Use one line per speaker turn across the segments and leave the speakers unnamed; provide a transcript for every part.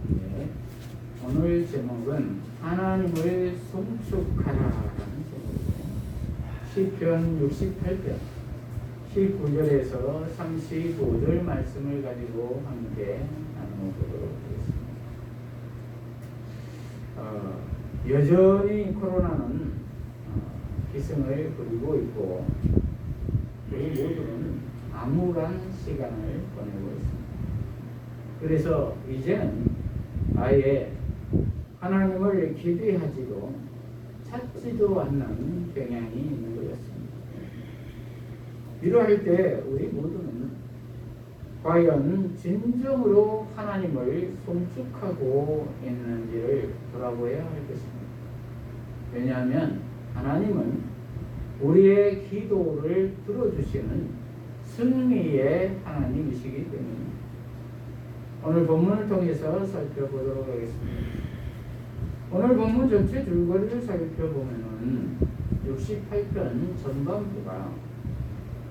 네. 오늘 제목은 하나님을 송축하라라는 제목이에요. 시편 68편 19절에서 35절 말씀을 가지고 함께 나눠보도록 하겠습니다. 여전히 코로나는 기승을 부리고 있고 우리 모두는 암울한 시간을 보내고 있습니다. 그래서 이제는 아예 하나님을 기대하지도 찾지도 않는 경향이 있는 것 같습니다. 이러할 때 우리 모두는 과연 진정으로 하나님을 송축하고 있는지를 돌아보아야 할 것입니다. 왜냐하면 하나님은 우리의 기도를 들어주시는 승리의 하나님이시기 때문입니다. 오늘 본문을 통해서 살펴보도록 하겠습니다. 오늘 본문 전체 줄거리를 살펴보면 68편 전반부가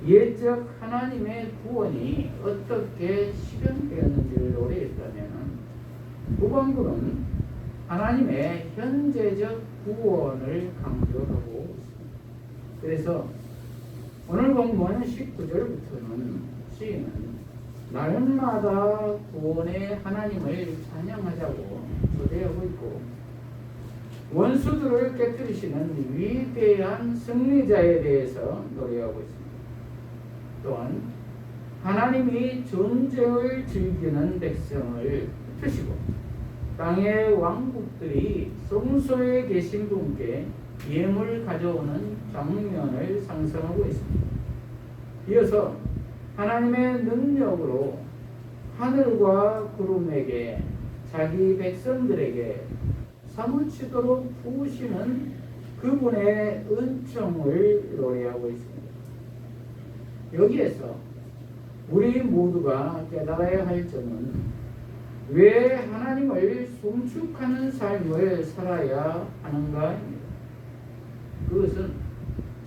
예적 하나님의 구원이 어떻게 실현되었는지를 노래했다면 후반부는 하나님의 현재적 구원을 강조하고 있습니다. 그래서 오늘 본문 19절부터는 시인은 날마다 구원의 하나님을 찬양하자고 초대하고 있고 원수들을 깨뜨리시는 위대한 승리자에 대해서 노래하고 있습니다. 또한 하나님이 전쟁을 즐기는 백성을 펴시고 땅의 왕국들이 성소에 계신 분께 예물 가져오는 장면을 상상하고 있습니다. 이어서 하나님의 능력으로 하늘과 구름에게 자기 백성들에게 사무치도록 부으시는 그분의 은총을 노래하고 있습니다. 여기에서 우리 모두가 깨달아야 할 점은 왜 하나님을 송축하는 삶을 살아야 하는가입니다. 그것은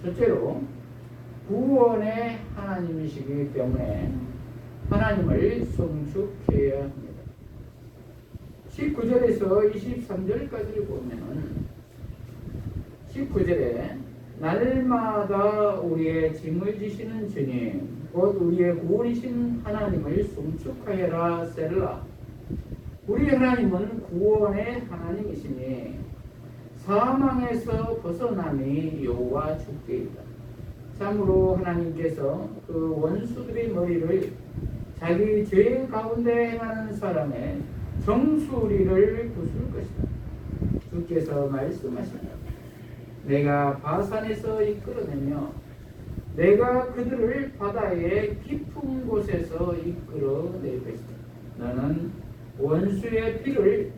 첫째로 구원의 하나님이시기 때문에 하나님을 송축해야 합니다. 19절에서 23절까지를 보면 19절에 날마다 우리의 짐을 지시는 주님 곧 우리의 구원이신 하나님을 송축하여라 셀라. 우리 하나님은 구원의 하나님이시니 사망에서 벗어남이 여호와 주께이다. 참으로 하나님께서 그 원수들의 머리를 자기 죄 가운데 행하는 사람의 정수리를 부술 것이다. 주께서 말씀하시니 내가 바산에서 이끌어내며 내가 그들을 바다의 깊은 곳에서 이끌어낼 것이다. 너는 원수의 피를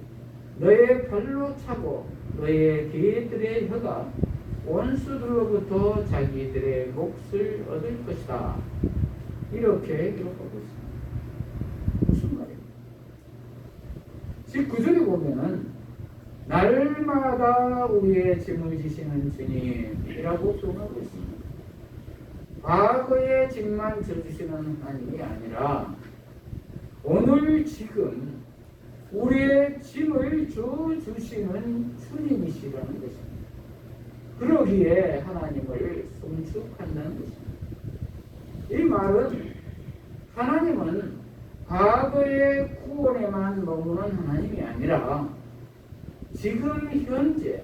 너의 발로 차고 너의 개들의 혀가 원수들로부터 자기들의 몫을 얻을 것이다. 이렇게 기록하고 있습니다. 무슨 말입니까? 19절에 보면은 날마다 우리의 짐을 지시는 주님이라고 표현하고 있습니다. 과거의 짐만 져주시는 하나님이 아니라 오늘 지금 우리의 짐을 져주시는 주님이시라는 것입니다. 그러기에 하나님을 송축한다는 것입니다. 이 말은 하나님은 과거의 구원에만 머무는 하나님이 아니라 지금 현재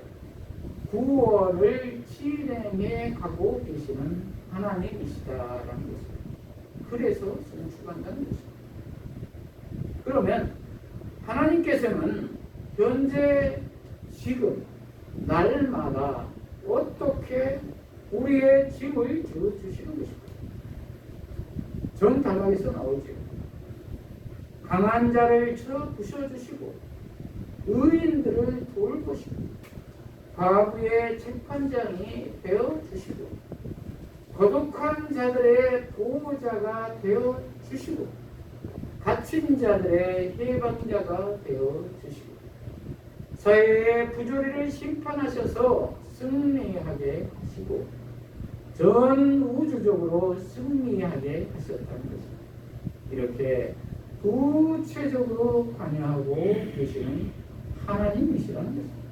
구원을 진행해 가고 계시는 하나님이시다라는 것입니다. 그래서 송축한다는 것입니다. 그러면 하나님께서는 현재 지금 날마다 어떻게 우리의 짐을 져주시는 것입니까? 전단락에서 나오죠. 강한 자를 쳐 부셔주시고 의인들을 도울 것이고 과부의 재판장이 되어주시고 거룩한 자들의 보호자가 되어주시고 갇힌 자들의 해방자가 되어주시고 사회의 부조리를 심판하셔서 승리하게 하시고 전 우주적으로 승리하게 하셨다는 것입니다. 이렇게 구체적으로 관여하고 계시는 하나님이시라는 것입니다.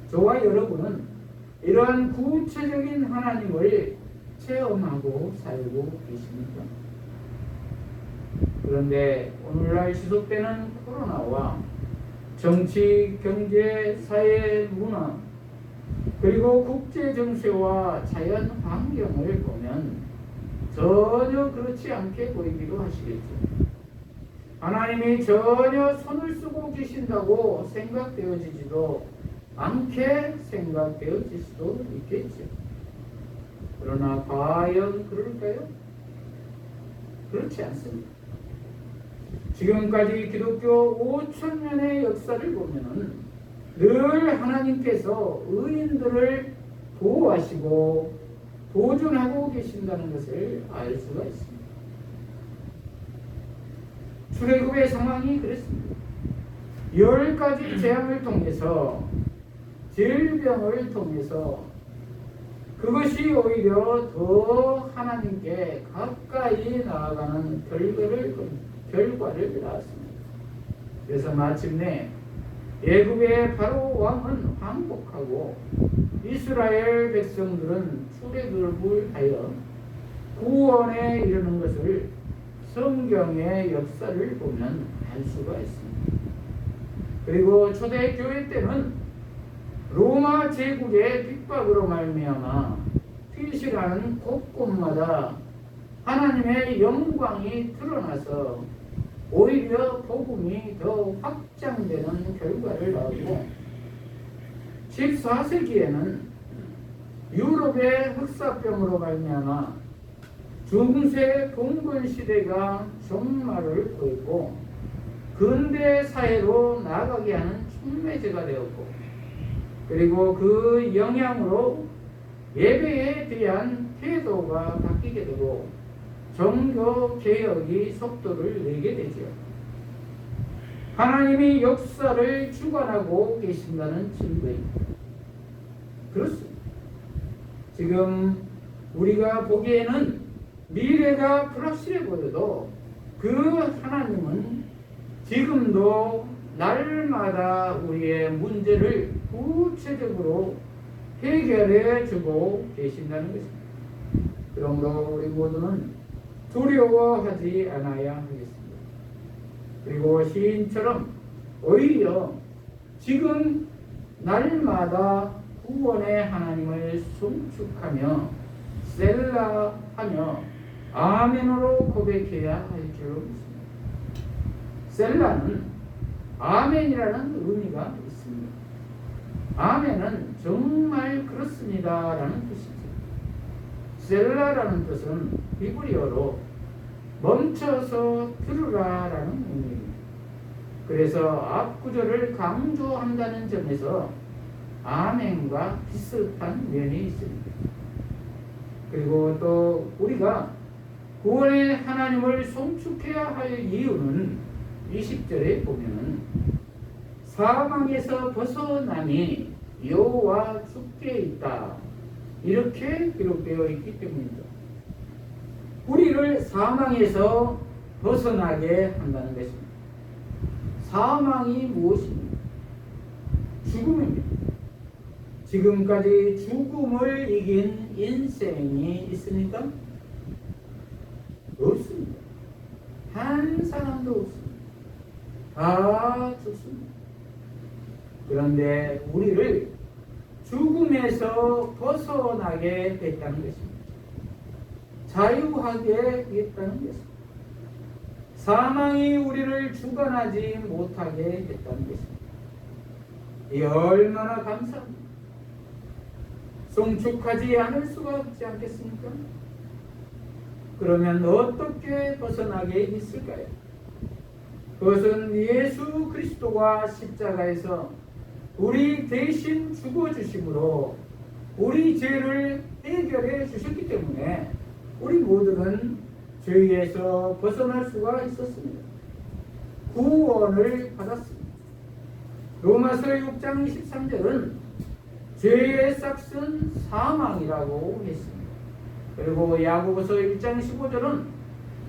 저와 여러분은 이러한 구체적인 하나님을 체험하고 살고 계십니까? 그런데 오늘날 지속되는 코로나와 정치, 경제, 사회, 문화, 그리고 국제 정세와 자연 환경을 보면 전혀 그렇지 않게 보이기도 하시겠죠. 하나님이 전혀 손을 쓰고 계신다고 생각되어지지도 않게 생각되어질 수도 있겠죠. 그러나 과연 그럴까요? 그렇지 않습니다. 지금까지 기독교 5,000년의 역사를 보면은 늘 하나님께서 의인들을 보호하시고 보존하고 계신다는 것을 알 수가 있습니다. 출애굽의 상황이 그랬습니다. 10가지 재앙을 통해서, 질병을 통해서 그것이 오히려 더 하나님께 가까이 나아가는 결과를 낳았습니다. 그래서 마침내 애굽의 바로 왕은 항복하고 이스라엘 백성들은 출애굽을 하여 구원에 이르는 것을 성경의 역사를 보면 알 수가 있습니다. 그리고 초대교회 때는 로마 제국의 핍박으로 말미암아 피실하는 곳곳마다 하나님의 영광이 드러나서 오히려 복음이 더 확장되는 결과를 낳고 14세기에는 유럽의 흑사병으로 말미암아 중세 봉건 시대가 종말을 보이고 근대 사회로 나아가게 하는 촉매제가 되었고, 그리고 그 영향으로 예배에 대한 태도가 바뀌게 되고 종교 개혁이 속도를 내게 되죠. 하나님이 역사를 주관하고 계신다는 증거입니다. 그렇습니다. 지금 우리가 보기에는 미래가 불확실해 보여도 그 하나님은 지금도 날마다 우리의 문제를 구체적으로 해결해 주고 계신다는 것입니다. 그러므로 우리 모두는 두려워하지 않아야 하겠습니다. 그리고 시인처럼 오히려 지금 날마다 구원의 하나님을 송축하며 셀라하며 아멘으로 고백해야 할 줄로 믿습니다. 셀라는 아멘이라는 의미가 있습니다. 아멘은 정말 그렇습니다 라는 뜻이죠. 셀라라는 뜻은 히브리어로 멈춰서 들으라 라는 의미입니다. 그래서 앞 구절을 강조한다는 점에서 아멘과 비슷한 면이 있습니다. 그리고 또 우리가 구원의 하나님을 송축해야 할 이유는 20절에 보면은 사망에서 벗어남이 여호와 주께 있다 이렇게 기록되어 있기 때문입니다. 우리를 사망에서 벗어나게 한다는 것입니다. 사망이 무엇입니까? 죽음입니다. 지금까지 죽음을 이긴 인생이 있습니까? 없습니다. 한 사람도 없습니다. 다 죽습니다. 그런데 우리를 죽음에서 벗어나게 됐다는 것입니다. 자유하게 했다는 것입니다. 사망이 우리를 주관하지 못하게 했다는 것입니다. 이 얼마나 감사합니다. 송축하지 않을 수가 없지 않겠습니까? 그러면 어떻게 벗어나게 있을까요? 그것은 예수 그리스도가 십자가에서 우리 대신 죽어주심으로 우리 죄를 해결해 주셨기 때문에 우리 모두는 죄에서 벗어날 수가 있었습니다. 구원을 받았습니다. 로마서 6장 23절은 죄의 삭은 사망이라고 했습니다. 그리고 야고보서 1장 15절은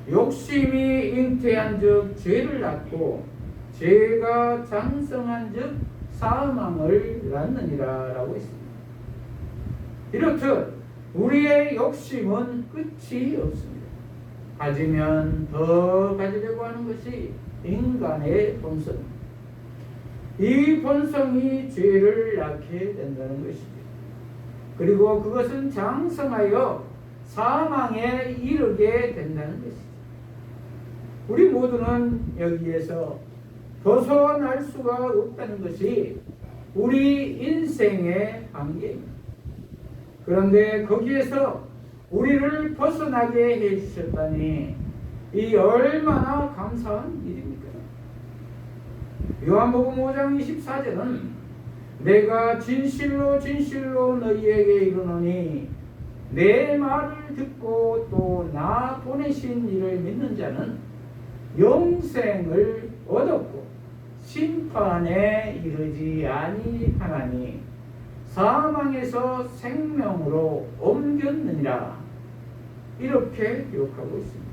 욕심이 잉태한 즉 죄를 낳고 죄가 장성한 즉 사망을 낳느니라 라고 했습니다. 이렇듯 우리의 욕심은 끝이 없습니다. 가지면 더 가지려고 하는 것이 인간의 본성입니다. 이 본성이 죄를 낳게 된다는 것이죠. 그리고 그것은 장성하여 사망에 이르게 된다는 것이죠. 우리 모두는 여기에서 벗어날 수가 없다는 것이 우리 인생의 한계입니다. 그런데 거기에서 우리를 벗어나게 해주셨다니 이 얼마나 감사한 일입니까? 요한복음 5장 24절은 내가 진실로 진실로 너희에게 이르노니 내 말을 듣고 또 나 보내신 이를 믿는 자는 영생을 얻었고 심판에 이르지 아니하나니 사망에서 생명으로 옮겼느니라 이렇게 기록하고 있습니다.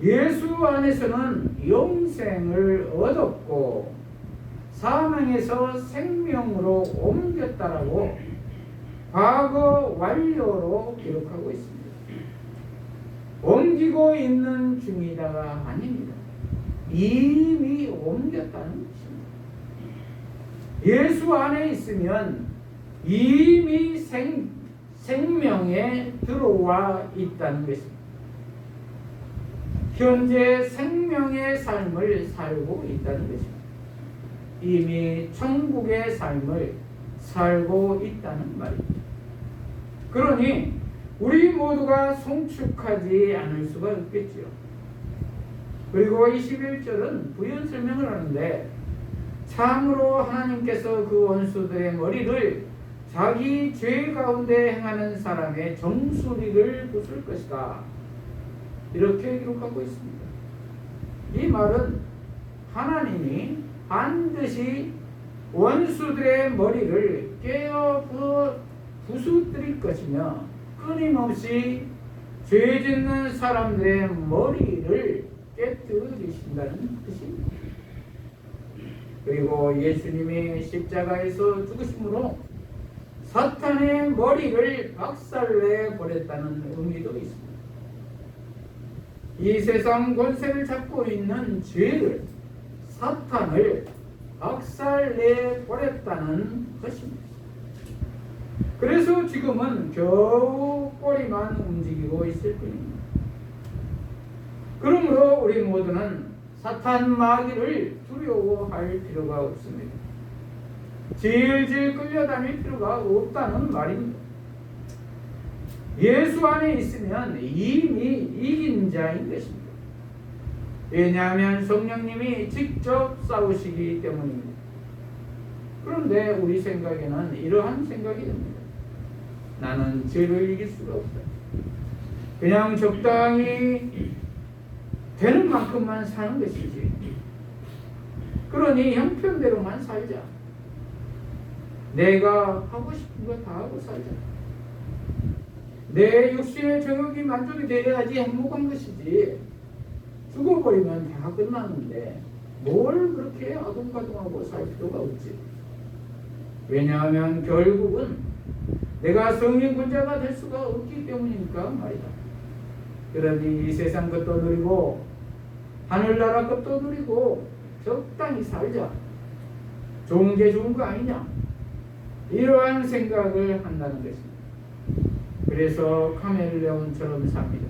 예수 안에서는 영생을 얻었고 사망에서 생명으로 옮겼다라고 과거 완료로 기록하고 있습니다. 옮기고 있는 중이다가 아닙니다. 이미 옮겼다는 것입니다. 예수 안에 있으면 이미 생명에 들어와 있다는 것입니다. 현재 생명의 삶을 살고 있다는 것입니다. 이미 천국의 삶을 살고 있다는 말입니다. 그러니 우리 모두가 송축하지 않을 수가 없겠지요. 그리고 21절은 부연 설명을 하는데 참으로 하나님께서 그 원수들의 머리를 자기 죄 가운데 행하는 사람의 정수리를 부술 것이다. 이렇게 기록하고 있습니다. 이 말은 하나님이 반드시 원수들의 머리를 깨어 부수뜨릴 것이며 끊임없이 죄 짓는 사람들의 머리를 깨뜨리신다는 뜻입니다. 그리고 예수님이 십자가에서 죽으심으로 사탄의 머리를 박살내 버렸다는 의미도 있습니다. 이 세상 권세를 잡고 있는 죄를 사탄을 박살내 버렸다는 것입니다. 그래서 지금은 겨우 꼬리만 움직이고 있을 뿐입니다. 그러므로 우리 모두는 사탄 마귀를 두려워할 필요가 없습니다. 질질 끌려다닐 필요가 없다는 말입니다. 예수 안에 있으면 이미 이긴 자인 것입니다. 왜냐하면 성령님이 직접 싸우시기 때문입니다. 그런데 우리 생각에는 이러한 생각이 듭니다. 나는 죄를 이길 수가 없다. 그냥 적당히 되는 만큼만 사는 것이지. 그러니 형편대로만 살자. 내가 하고 싶은 거 다 하고 살자. 내 육신의 정욕이 만족이 되어야지 행복한 것이지. 죽어버리면 다 끝나는데 뭘 그렇게 아둥바둥하고 살 필요가 없지. 왜냐하면 결국은 내가 성령군자가 될 수가 없기 때문이니까 말이다. 그러니 이 세상 것도 누리고 하늘나라 것도 누리고 적당히 살자. 좋은 게 좋은 거 아니냐. 이러한 생각을 한다는 것입니다. 그래서 카멜레온처럼 삽니다.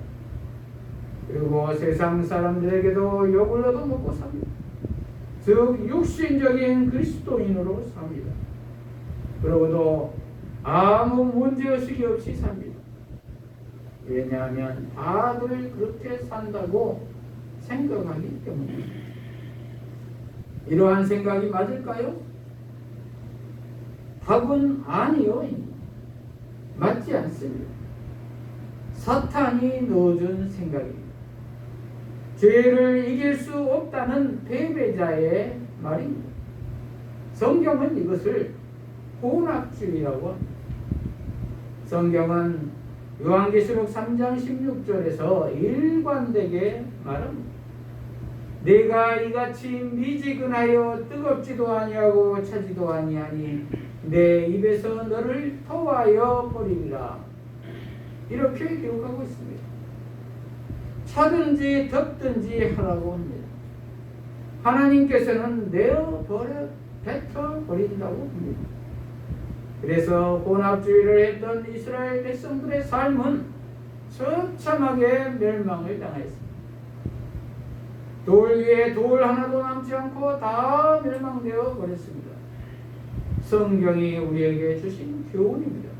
그리고 세상 사람들에게도 욕을 얻어먹고 삽니다. 즉 육신적인 그리스도인으로 삽니다. 그러고도 아무 문제의식이 없이 삽니다. 왜냐하면 다들 그렇게 산다고 생각하기 때문입니다. 이러한 생각이 맞을까요? 답은 아니요. 맞지 않습니다. 사탄이 넣어준 생각입니다. 죄를 이길 수 없다는 패배자의 말입니다. 성경은 이것을 혼합주의라고 합니다. 성경은 요한계시록 3장 16절에서 일관되게 말합니다. 내가 이같이 미지근하여 뜨겁지도 아니하고 차지도 아니하니 내 입에서 너를 토하여 버리리라. 이렇게 기록하고 있습니다. 차든지 덥든지 하라고 합니다. 하나님께서는 내어버려 뱉어버린다고 합니다. 그래서 혼합주의를 했던 이스라엘 백성들의 삶은 처참하게 멸망을 당하였습니다. 돌 위에 돌 하나도 남지 않고 다 멸망되어 버렸습니다. 성경이 우리에게 주신 교훈입니다.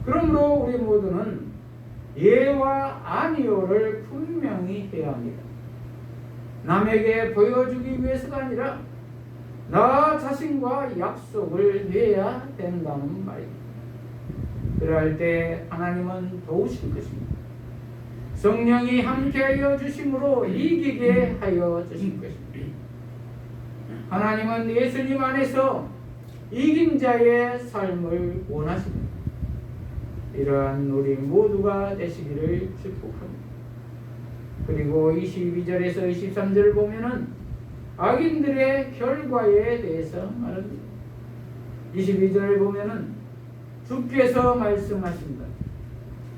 그러므로 우리 모두는 예와 아니오를 분명히 해야 합니다. 남에게 보여주기 위해서가 아니라 나 자신과 약속을 해야 된다는 말입니다. 그럴 때 하나님은 도우실 것입니다. 성령이 함께하여 주심으로 이기게 하여 주실 것입니다. 하나님은 예수님 안에서 이긴 자의 삶을 원하십니다. 이러한 우리 모두가 되시기를 축복합니다. 그리고 22절에서 23절을 보면은 악인들의 결과에 대해서 말합니다. 22절을 보면은 주께서 말씀하신다.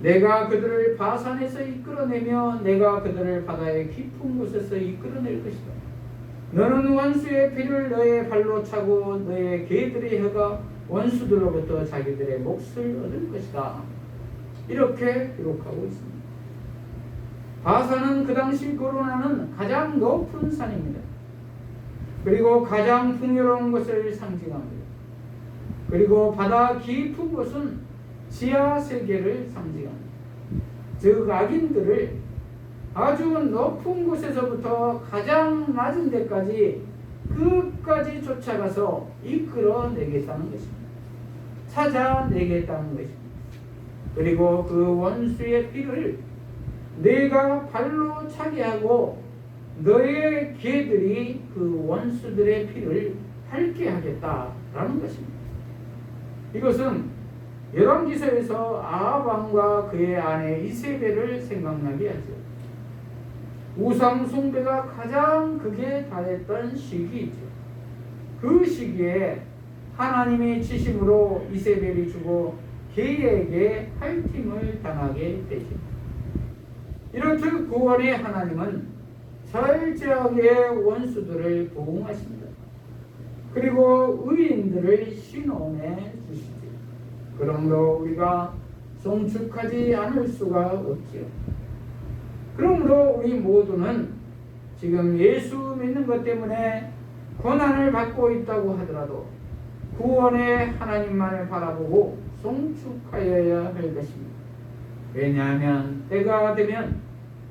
내가 그들을 바산에서 이끌어내며 내가 그들을 바다의 깊은 곳에서 이끌어낼 것이다. 너는 원수의 피를 너의 발로 차고 너의 개들의 혀가 원수들로부터 자기들의 몫을 얻을 것이다. 이렇게 기록하고 있습니다. 바산은 그 당시 거론하는 가장 높은 산입니다. 그리고 가장 풍요로운 것을 상징합니다. 그리고 바다 깊은 곳은 지하 세계를 상징합니다. 즉 악인들을 아주 높은 곳에서부터 가장 낮은 데까지 끝까지 쫓아가서 이끌어내겠다는 것입니다. 찾아내겠다는 것입니다. 그리고 그 원수의 피를 내가 발로 차게 하고 너의 개들이 그 원수들의 피를 핥게 하겠다라는 것입니다. 이것은 열왕기서에서 아합 왕과 그의 아내 이세벨을 생각나게 하죠. 우상 숭배가 가장 극에 달했던 시기이죠. 그 시기에 하나님의 지심으로 이세벨이 죽어 개에게 핥힘을 당하게 되죠. 이렇듯 구원의 하나님은 철저하게 원수들을 보응하십니다. 그리고 의인들을 신원해 주시죠. 그러므로 우리가 송축하지 않을 수가 없지요. 그러므로 우리 모두는 지금 예수 믿는 것 때문에 고난을 받고 있다고 하더라도 구원의 하나님만을 바라보고 송축하여야 할 것입니다. 왜냐하면 때가 되면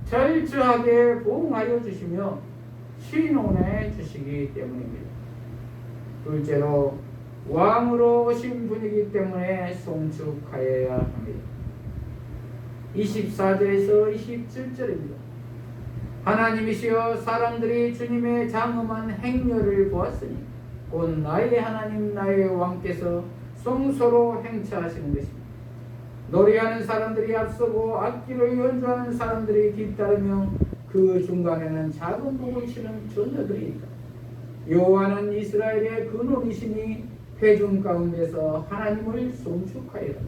철저하게 보응하여 주시며 신원해 주시기 때문입니다. 둘째로 왕으로 오신 분이기 때문에 송축하여야 합니다. 24절에서 27절입니다. 하나님이시여 사람들이 주님의 장엄한 행렬을 보았으니 곧 나의 하나님 나의 왕께서 송소로 행차하시는 것입니다. 노래하는 사람들이 앞서고 악기를 연주하는 사람들이 뒤따르며 그 중간에는 작은 곡을 치는 전녀들이 있다. 여호와는 이스라엘의 근원이시니 회중 가운데서 하나님을 송축하여라.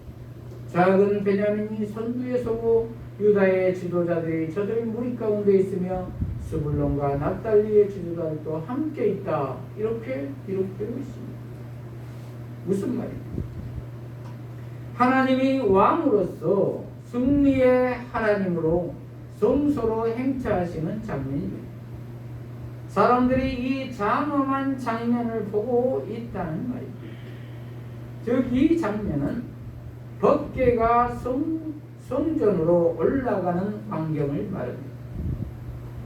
작은 베냐민이 선두에 서고 유다의 지도자들이 저들 무리 가운데 있으며 스불론과 납달리의 지도자들도 함께 있다. 이렇게 기록되어 있습니다. 무슨 말입니까? 하나님이 왕으로서 승리의 하나님으로 성소로 행차하시는 장면입니다. 사람들이 이 장엄한 장면을 보고 있다는 말입니다. 즉 이 장면은 법궤가 성전으로 올라가는 광경을 말합니다.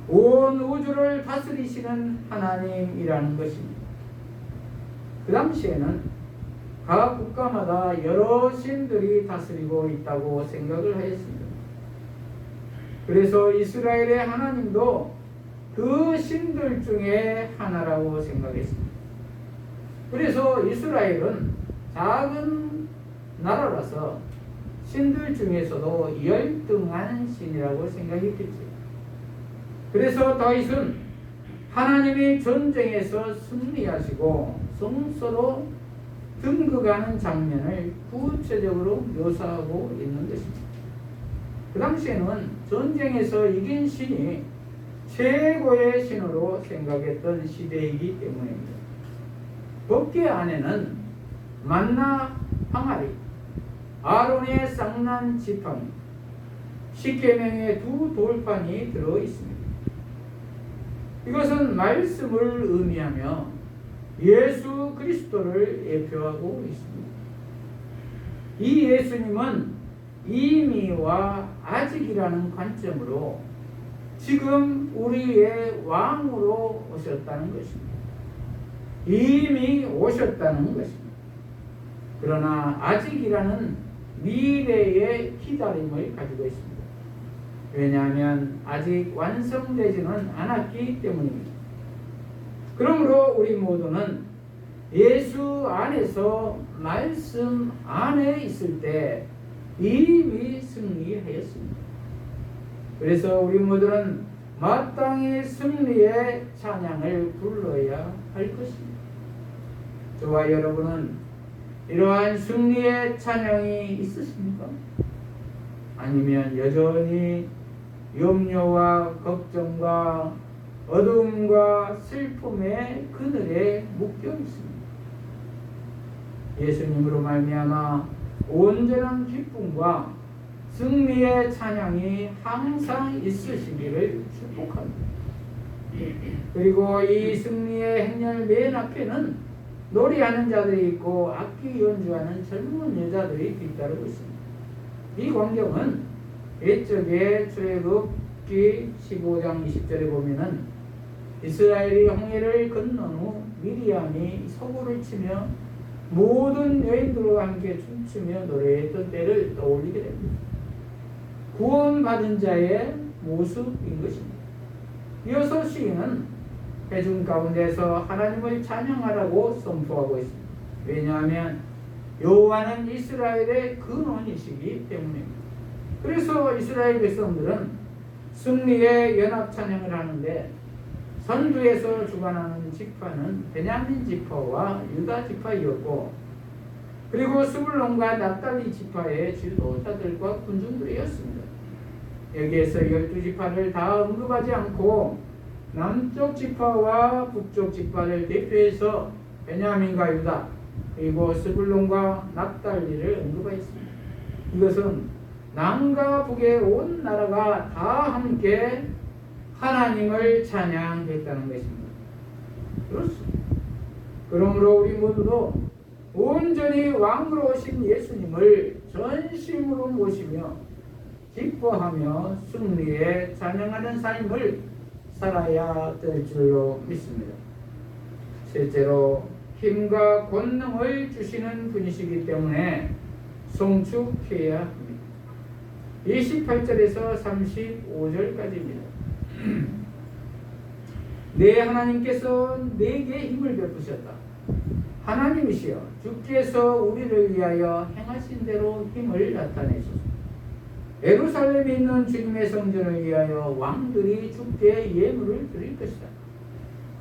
온 우주를 다스리시는 하나님이라는 것입니다. 그 당시에는 각 국가마다 여러 신들이 다스리고 있다고 생각을 하였습니다. 그래서 이스라엘의 하나님도 그 신들 중에 하나라고 생각했습니다. 그래서 이스라엘은 작은 나라라서 신들 중에서도 열등한 신이라고 생각했겠지. 그래서 다윗은 하나님이 전쟁에서 승리하시고 성소로 등극하는 장면을 구체적으로 묘사하고 있는 것입니다. 그 당시에는 전쟁에서 이긴 신이 최고의 신으로 생각했던 시대이기 때문입니다. 법궤 안에는 만나 항아리, 아론의 쌍난 지팡이, 십계명의 두 돌판이 들어 있습니다. 이것은 말씀을 의미하며 예수 그리스도를 예표하고 있습니다. 이 예수님은 이미와 아직이라는 관점으로 지금 우리의 왕으로 오셨다는 것입니다. 이미 오셨다는 것입니다. 그러나 아직이라는 미래의 기다림을 가지고 있습니다. 왜냐하면 아직 완성되지는 않았기 때문입니다. 그러므로 우리 모두는 예수 안에서 말씀 안에 있을 때 이미 승리하였습니다. 그래서 우리 모두는 마땅히 승리의 찬양을 불러야 할 것입니다. 저와 여러분은 이러한 승리의 찬양이 있으십니까? 아니면 여전히 염려와 걱정과 어두움과 슬픔의 그늘에 묶여 있습니다. 예수님으로 말미암아 온전한 기쁨과 승리의 찬양이 항상 있으시기를 축복합니다. 그리고 이 승리의 행렬 맨 앞에는 노래하는 자들이 있고 악기 연주하는 젊은 여자들이 뒤따르고 있습니다. 이 광경은 옛적에 출애굽기 15장 20절에 보면은 이스라엘이 홍해를 건넌 후 미리암이 서구를 치며 모든 여인들과 함께 춤추며 노래했던 때를 떠올리게 됩니다. 구원받은 자의 모습인 것입니다. 이어서 시인은 회중 가운데서 하나님을 찬양하라고 선포하고 있습니다. 왜냐하면 여호와는 이스라엘의 근원이시기 때문입니다. 그래서 이스라엘 백성들은 승리의 연합 찬양을 하는데 선두에서 주관하는 지파는 베냐민 지파와 유다 지파이었고, 그리고 스불론과 납달리 지파의 지도자들과 군중들이었습니다. 여기에서 12지파를 다 언급하지 않고 남쪽 지파와 북쪽 지파를 대표해서 베냐민과 유다 그리고 스불론과 납달리를 언급하였습니다. 이것은 남과 북의 온 나라가 다 함께 하나님을 찬양했다는 것입니다. 그렇습니다. 그러므로 우리 모두도 온전히 왕으로 오신 예수님을 전심으로 모시며 기뻐하며 승리에 찬양하는 삶을 살아야 될 줄로 믿습니다. 실제로 힘과 권능을 주시는 분이시기 때문에 송축해야 합니다. 28절에서 35절까지입니다. 내 하나님께서 내게 힘을 베푸셨다. 하나님이시여 주께서 우리를 위하여 행하신 대로 힘을 나타내소서. 예루살렘에 있는 주님의 성전을 위하여 왕들이 주께 예물을 드릴 것이다.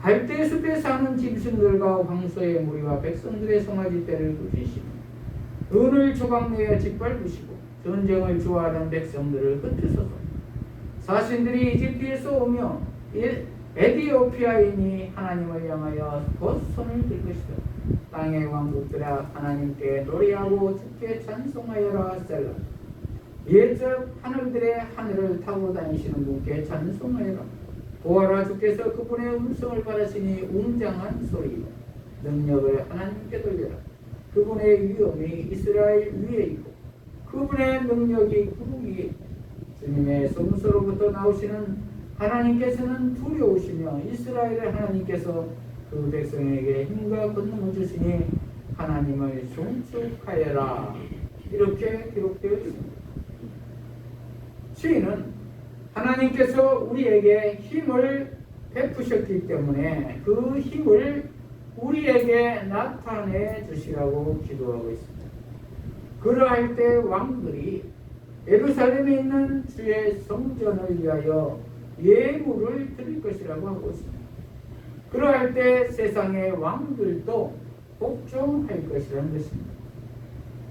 갈대 숲에 사는 짐승들과 황소의 무리와 백성들의 송아지 떼를 부시시며 은을 조각내어 짓밟으시고 전쟁을 좋아하는 백성들을 흩으소서. 사신들이 이집트에서 오며 에디오피아인이 하나님을 향하여 곧 손을 들 것이다. 땅의 왕국들아 하나님께 노래하고 주께 찬송하여라. 셀라. 옛적 하늘들의 하늘을 타고 다니시는 분께 찬송하여라. 보아라 주께서 그분의 음성을 받으시니 웅장한 소리이다. 능력을 하나님께 돌려라. 그분의 위엄이 이스라엘 위에 있고 그분의 능력이 구름 위에 있고 주님의 성소로부터 나오시는 하나님께서는 두려우시며 이스라엘의 하나님께서 그 백성에게 힘과 권능을 주시니 하나님을 송축하여라. 이렇게 기록되어 있습니다. 시인은 하나님께서 우리에게 힘을 베푸셨기 때문에 그 힘을 우리에게 나타내 주시라고 기도하고 있습니다. 그러할 때 왕들이 예루살렘에 있는 주의 성전을 위하여 예물을 드릴 것이라고 하고 있습니다. 그러할 때 세상의 왕들도 복종할 것이라는 것입니다.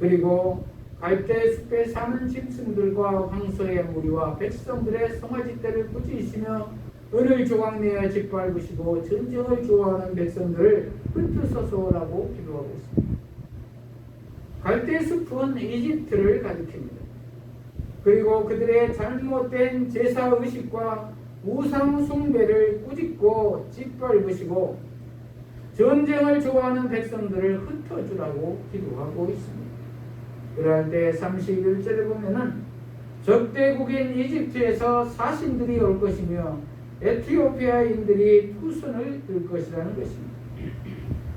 그리고 갈대 숲에 사는 짐승들과 황소의 무리와 백성들의 송아지떼를 꾸짖으시며 은을 조각내어 짓밟으시고 전쟁을 좋아하는 백성들을 흩어서서라고 기도하고 있습니다. 갈대 숲은 이집트를 가리킵니다. 그리고 그들의 잘못된 제사의식과 우상 숭배를 꾸짖고 짓밟으시고 전쟁을 좋아하는 백성들을 흩어주라고 기도하고 있습니다. 그럴 때 31절에 보면은 적대국인 이집트에서 사신들이 올 것이며 에티오피아인들이 투선을 들 것이라는 것입니다.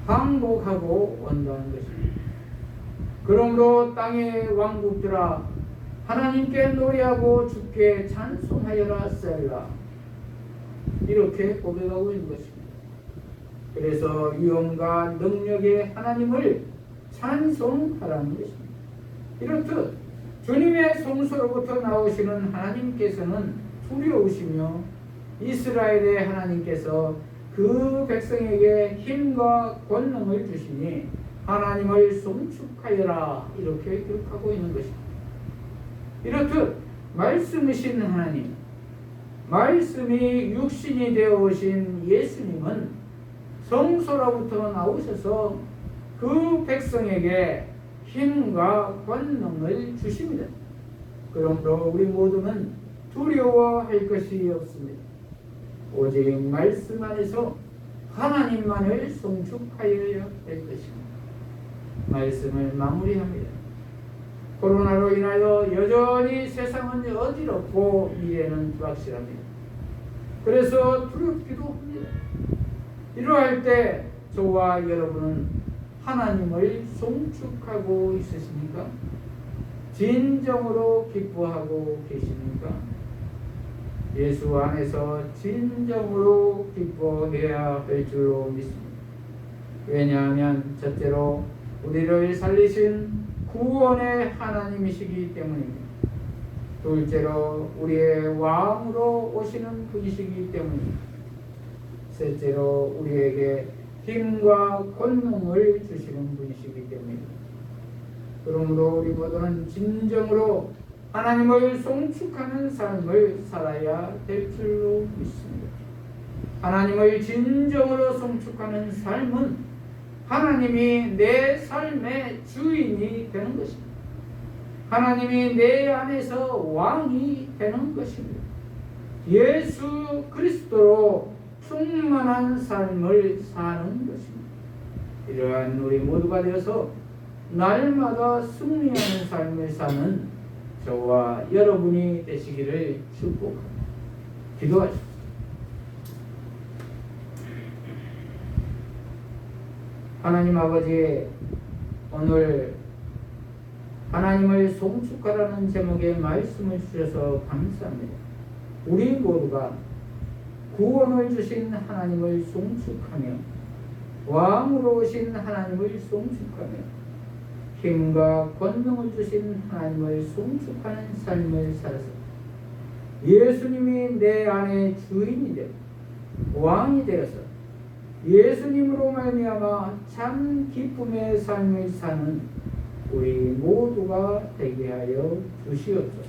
항복하고 온다는 것입니다. 그러므로 땅의 왕국들아 하나님께 노래하고 주께 찬송하여라 셀라, 이렇게 고백하고 있는 것입니다. 그래서 위엄과 능력의 하나님을 찬송하라는 것입니다. 이렇듯 주님의 성소로부터 나오시는 하나님께서는 두려우시며 이스라엘의 하나님께서 그 백성에게 힘과 권능을 주시니 하나님을 송축하여라, 이렇게 기록하고 있는 것입니다. 이렇듯 말씀이신 하나님, 말씀이 육신이 되어 오신 예수님은 성소로부터 나오셔서 그 백성에게 힘과 권능을 주십니다. 그러므로 우리 모두는 두려워할 것이 없습니다. 오직 말씀 안에서 하나님만을 송축하여야 할 것입니다. 말씀을 마무리합니다. 코로나로 인하여 여전히 세상은 어지럽고 미래는 불확실합니다. 그래서 두렵기도 합니다. 이러할 때 저와 여러분은 하나님을 송축하고 있으십니까? 진정으로 기뻐하고 계십니까? 예수 안에서 진정으로 기뻐해야 할 줄로 믿습니다. 왜냐하면 첫째로 우리를 살리신 구원의 하나님이시기 때문입니다. 둘째로 우리의 왕으로 오시는 분이시기 때문입니다. 셋째로 우리에게 힘과 권능을 주시는 분이시기 때문입니다. 그러므로 우리 모두는 진정으로 하나님을 송축하는 삶을 살아야 될 줄로 믿습니다. 하나님을 진정으로 송축하는 삶은 하나님이 내 삶의 주인이 되는 것입니다. 하나님이 내 안에서 왕이 되는 것입니다. 예수 그리스도로 충만한 삶을 사는 것입니다. 이러한 우리 모두가 되어서 날마다 승리하는 삶을 사는 저와 여러분이 되시기를 축복합니다. 기도하십시오. 하나님 아버지, 오늘 하나님을 송축하라는 제목의 말씀을 주셔서 감사합니다. 우리 모두가 구원을 주신 하나님을 송축하며 왕으로 오신 하나님을 송축하며 힘과 권능을 주신 하나님을 송축하는 삶을 살아서 예수님이 내 안에 주인이 되고 왕이 되어서 예수님으로 말미암아 참 기쁨의 삶을 사는 우리 모두가 되게 하여 주시옵소서.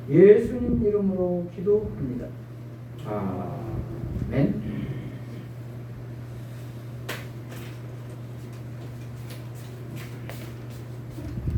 예수님 이름으로 기도합니다. 아멘.